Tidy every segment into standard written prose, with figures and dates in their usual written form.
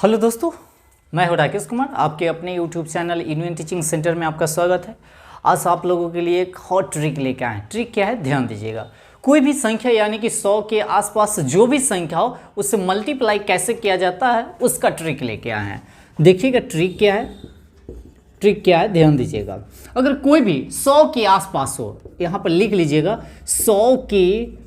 Hello दोस्तों, मैं हूं राकेश कुमार। आपके अपने यूट्यूब चैनल इनविन टीचिंग सेंटर में आपका स्वागत है। आज आप लोगों के लिए एक हॉट ट्रिक लेकर आए हैं। ट्रिक क्या है, ध्यान दीजिएगा। कोई भी संख्या यानी कि 100 के आसपास जो भी संख्या हो उससे मल्टीप्लाई कैसे किया जाता है उसका ट्रिक लेके आए हैं। देखिएगा ट्रिक क्या है, ट्रिक क्या है, ध्यान दीजिएगा। अगर कोई भी 100 के आसपास हो, यहाँ पर लिख लीजिएगा 100 के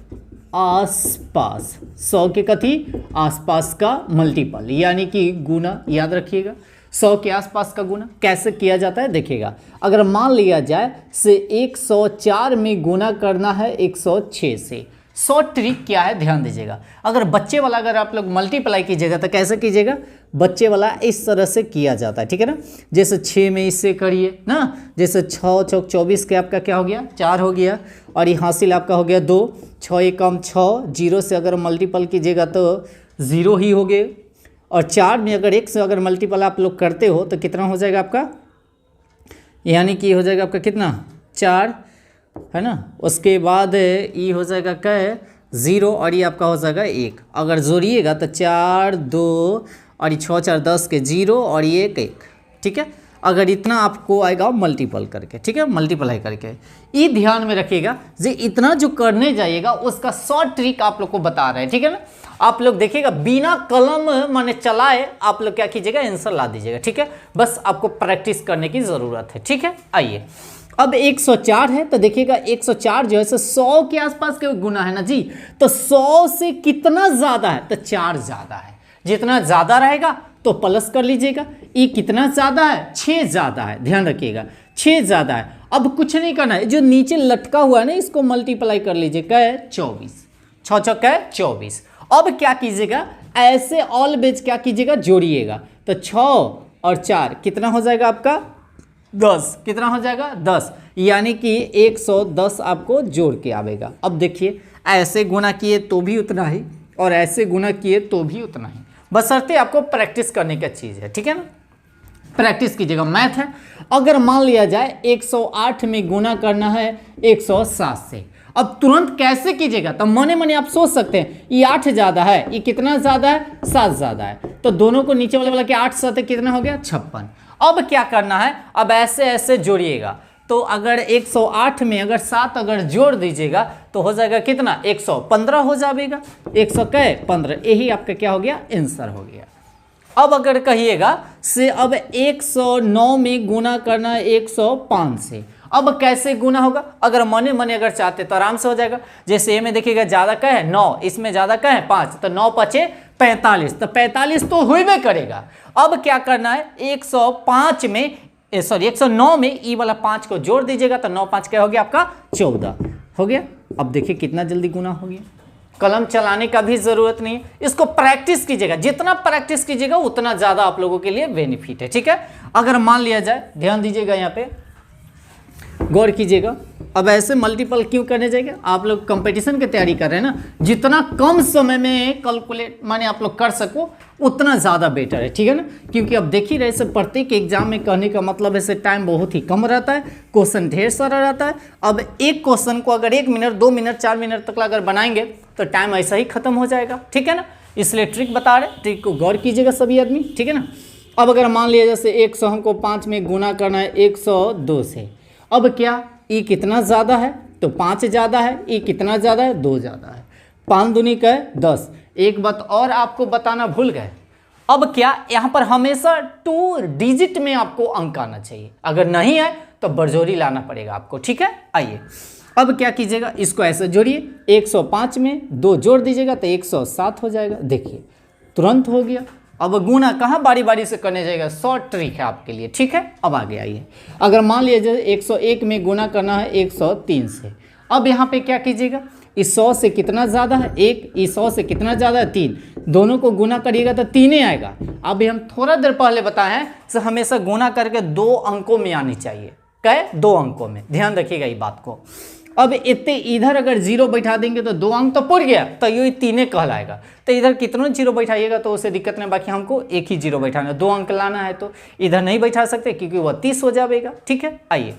आसपास, 100 के कथी आसपास का मल्टीपल यानी कि गुना, याद रखिएगा 100 के आसपास का गुना कैसे किया जाता है। देखिएगा, अगर मान लिया जाए से 104 में गुना करना है 106 से। 100 ट्रिक क्या है, ध्यान दीजिएगा। अगर बच्चे वाला अगर आप लोग मल्टीप्लाई कीजिएगा तो कैसे कीजिएगा, बच्चे वाला इस तरह से किया जाता है, ठीक है ना। जैसे 6 में इससे करिए ना, जैसे 6 चौक 24 के आपका क्या हो गया, 4 हो गया, और ये हासिल आपका हो गया 2, 6 एक कम 6, 0 से अगर मल्टीपल कीजिएगा तो 0 ही हो गए। और 4 में अगर 1 से अगर मल्टीपल आप लोग करते हो तो कितना हो जाएगा आपका, यानी कि हो जाएगा आपका कितना 4 है ना। उसके बाद ये हो जाएगा क्या है 0, और ये आपका हो जाएगा 1। अगर जोड़िएगा तो 4 2 और ये 6 4 10 के 0 और ये 1 1, ठीक है। अगर इतना आपको आएगा मल्टीपल करके, ठीक है, मल्टीप्लाई करके। ये ध्यान में रखिएगा जे इतना जो करने जाइएगा उसका शॉर्ट ट्रिक आप लोग को बता रहे हैं, ठीक है ना। आप लोग देखिएगा बिना कलम माने चलाए आप लोग क्या कीजिएगा, आंसर ला दीजिएगा, ठीक है। बस आपको प्रैक्टिस करने की ज़रूरत है, ठीक है। आइए, अब 104 है तो देखिएगा 104 जो है 100 के आसपास के गुना है ना जी, तो 100 से कितना ज़्यादा है तो 4 ज़्यादा है। जितना ज़्यादा रहेगा तो प्लस कर लीजिएगा। ये कितना ज़्यादा है, 6 ज़्यादा है, ध्यान रखिएगा 6 ज़्यादा है। अब कुछ नहीं करना है, जो नीचे लटका हुआ है ना इसको मल्टीप्लाई कर लीजिए, क्या है 24, 6 6 क्या है 24। अब क्या कीजिएगा, ऐसे ऑलवेज क्या कीजिएगा, जोड़िएगा। तो 6 और 4 कितना हो जाएगा आपका 10, कितना हो जाएगा 10, यानी कि 110 आपको जोड़ के आवेगा। अब देखिए ऐसे गुना किए तो भी उतना ही और ऐसे गुना किए तो भी उतना ही, बशर्ते आपको प्रैक्टिस करने का चीज़ है, ठीक है ना। प्रैक्टिस कीजिएगा, मैथ है। अगर मान लिया जाए 108 में गुना करना है 107 से, अब तुरंत कैसे कीजिएगा, तो मने मने आप सोच सकते हैं ये 8 ज़्यादा है, ये कितना ज़्यादा है 7 ज़्यादा है, तो दोनों को नीचे वाला के 8 7 कितना हो गया 56। अब क्या करना है, अब ऐसे ऐसे जोड़िएगा। तो अगर 108 में अगर 7 अगर जोड़ दीजिएगा तो हो जाएगा कितना 115 हो जाएगा, 115, यही आपका क्या हो गया आंसर हो गया। अब अगर कहिएगा से अब 109 में गुना करना है 105 से, अब कैसे गुना होगा, अगर मने मने अगर चाहते तो आराम से हो जाएगा। जैसे में देखिएगा ज़्यादा क्या है 9, इसमें ज़्यादा क्या है 5, तो 9 5 45, तो 45 तो हुई करेगा। अब क्या करना है 105 में सॉरी 109 में ई वाला 5 को जोड़ दीजिएगा तो 9 5 क्या हो गया आपका 14 हो गया। अब देखिए कितना जल्दी गुना हो गया, कलम चलाने का भी जरूरत नहीं है। इसको प्रैक्टिस कीजिएगा, जितना प्रैक्टिस कीजिएगा उतना ज़्यादा आप लोगों के लिए बेनिफिट है, ठीक है। अगर मान लिया जाए, ध्यान दीजिएगा, यहाँ पे गौर कीजिएगा। अब ऐसे मल्टीपल क्यों करने जाएंगे, आप लोग कंपटीशन की तैयारी कर रहे हैं ना, जितना कम समय में कैलकुलेट माने आप लोग कर सको उतना ज़्यादा बेटर है, ठीक है ना। क्योंकि अब देख ही रहे से प्रत्येक एग्जाम में कहने का मतलब ऐसे टाइम बहुत ही कम रहता है, क्वेश्चन ढेर सारा रहता है। अब एक क्वेश्चन को अगर 1 मिनट 2 मिनट 4 मिनट तक अगर बनाएंगे तो टाइम ऐसा ही खत्म हो जाएगा, ठीक है ना। इसलिए ट्रिक बता रहे, ट्रिक को गौर कीजिएगा सभी आदमी, ठीक है ना। अब अगर मान लिया जैसे 100 हमको 5 में गुना करना है 102 से, अब क्या ये कितना ज़्यादा है तो 5 ज़्यादा है, ये कितना ज़्यादा है 2 ज़्यादा है, 5 दूनी का है 10। एक बात और आपको बताना भूल गए, अब क्या यहाँ पर हमेशा 2 डिजिट में आपको अंक आना चाहिए, अगर नहीं है तो बरजोरी लाना पड़ेगा आपको, ठीक है। आइए अब क्या कीजिएगा, इसको ऐसे जोड़िए, 105 में 2 जोड़ दीजिएगा तो 107 हो जाएगा, देखिए तुरंत हो गया। अब गुना कहाँ बारी बारी से करने जाएगा, शॉर्ट ट्रिक है आपके लिए, ठीक है। अब आगे आइए, अगर मान लीजिए 101 में गुना करना है 103 से, अब यहाँ पे क्या कीजिएगा, इस 100 से कितना ज़्यादा है 1, इस 100 से कितना ज़्यादा है 3, दोनों को गुना करिएगा तो 3 आएगा। अभी हम थोड़ा देर पहले बताए हैं कि हमेशा गुना करके 2 अंकों में आनी चाहिए, क्या 2 अंकों में, ध्यान रखिएगा ये बात को। अब इतने इधर अगर 0 बैठा देंगे तो 2 अंक तो पुर गया, तो ये 3 कहलाएगा। तो इधर कितना 0 बैठाइएगा तो उसे दिक्कत नहीं, बाकी हमको एक ही 0 बैठाना है, 2 अंक लाना है तो इधर नहीं बैठा सकते क्योंकि वह 30 हो जाएगा, ठीक है। आइए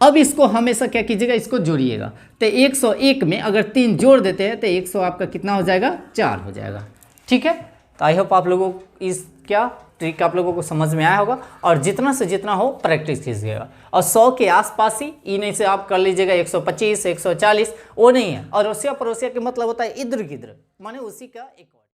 अब इसको हमेशा क्या कीजिएगा, इसको जोड़िएगा। तो 101 में अगर 3 जोड़ देते हैं तो 100 आपका कितना हो जाएगा 4 हो जाएगा, ठीक है। तो आई होप आप लोगों को इस क्या ट्रिक आप लोगों को समझ में आया होगा, और जितना से जितना हो प्रैक्टिस कीजिएगा। और 100 के आसपास ही, ई नहीं से आप कर लीजिएगा 125 140, वो नहीं है। और अड़ोसिया पड़ोसिया के मतलब होता है इधर गिधर, माने उसी का एक